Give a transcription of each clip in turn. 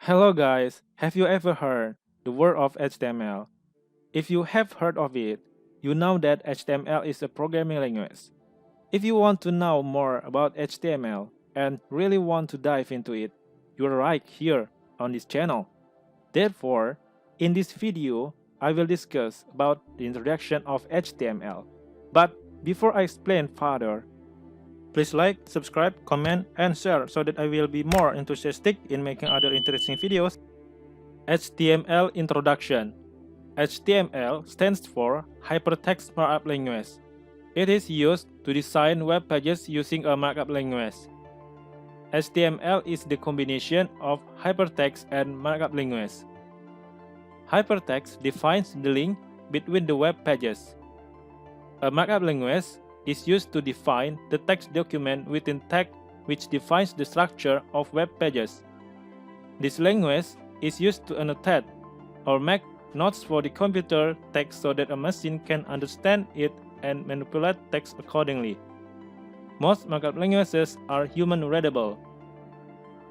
Hello guys, have you ever heard the word of HTML? If you have heard of it, you know that HTML is a programming language. If you want to know more about HTML and really want to dive into it, you're right here on this channel. Therefore, in this video, I will discuss about the introduction of HTML. But before I explain further, please like, subscribe, comment, and share so that I will be more enthusiastic in making other interesting videos. HTML Introduction. HTML stands for Hypertext Markup Language. It is used to design web pages using a markup language. HTML is the combination of hypertext and markup language. Hypertext defines the link between the web pages. A markup language is used to define the text document within tag, which defines the structure of web pages. This language is used to annotate or make notes for the computer text so that a machine can understand it and manipulate text accordingly. Most markup languages are human-readable.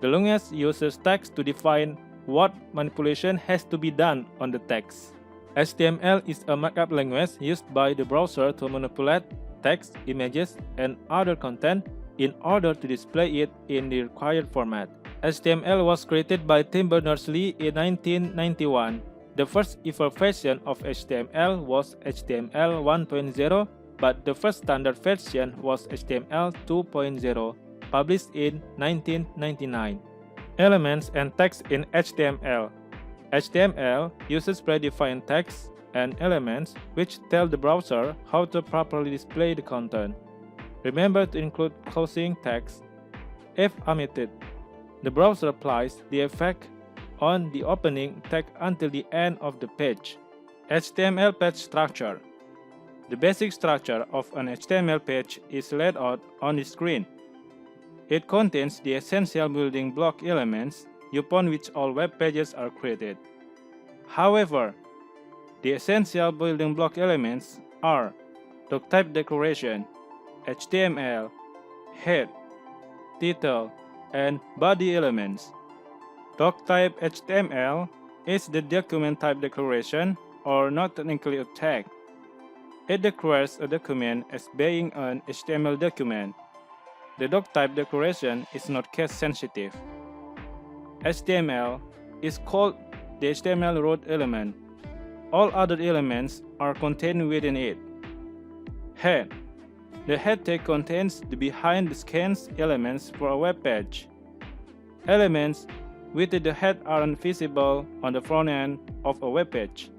The language uses text to define what manipulation has to be done on the text. HTML is a markup language used by the browser to manipulate text, images, and other content in order to display it in the required format. HTML was created by Tim Berners-Lee in 1991. The first ever version of HTML was HTML 1.0, but the first standard version was HTML 2.0, published in 1999. Elements and text in HTML. HTML uses predefined text and elements which tell the browser how to properly display the content. Remember to include closing text. If omitted, the browser applies the effect on the opening text until the end of the page. HTML page structure. The basic structure of an HTML page is laid out on the screen. It contains the essential building block elements upon which all web pages are created. However, the essential building block elements are doctype declaration, HTML, head, title, and body elements. Doctype HTML is the document type declaration, or not technically a tag. It declares a document as being an HTML document. The doctype declaration is not case sensitive. HTML is called the HTML root element. All other elements are contained within it. Head. The head tag contains the behind-the-scenes elements for a web page. Elements within the head aren't visible on the front end of a web page.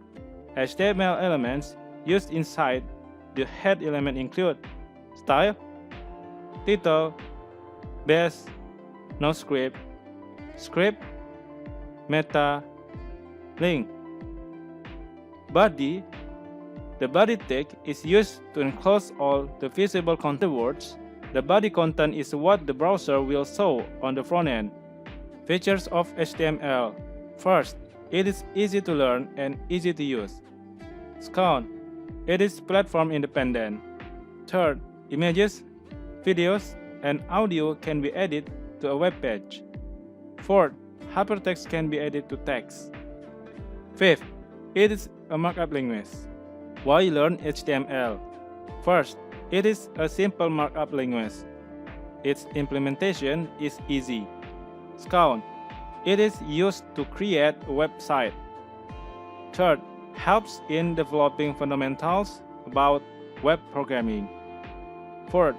HTML elements used inside the head element include style, title, base, no script, script, meta, link. Body. The body tag is used to enclose all the visible content words. The body content is what the browser will show on the front end. Features of HTML. First, it is easy to learn and easy to use. Second, it is platform independent. Third, images, videos, and audio can be added to a web page. Fourth, hypertext can be added to text. Fifth, it is a markup language. Why learn HTML? First, it is a simple markup language. Its implementation is easy. Second, it is used to create a website. Third, helps in developing fundamentals about web programming. Fourth,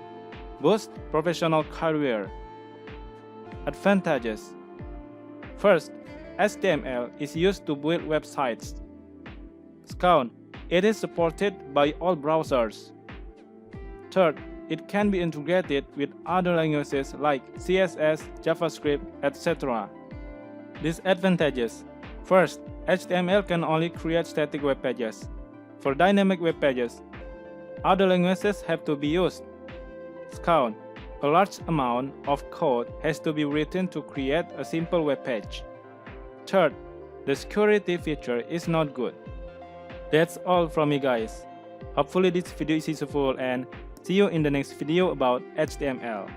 boosts professional career. Advantages. First, HTML is used to build websites. Second, it is supported by all browsers. Third, it can be integrated with other languages like CSS, JavaScript, etc. Disadvantages. First, HTML can only create static web pages. For dynamic web pages, other languages have to be used. Second, a large amount of code has to be written to create a simple web page. Third, the security feature is not good. That's all from me guys. Hopefully this video is useful and see you in the next video about HTML.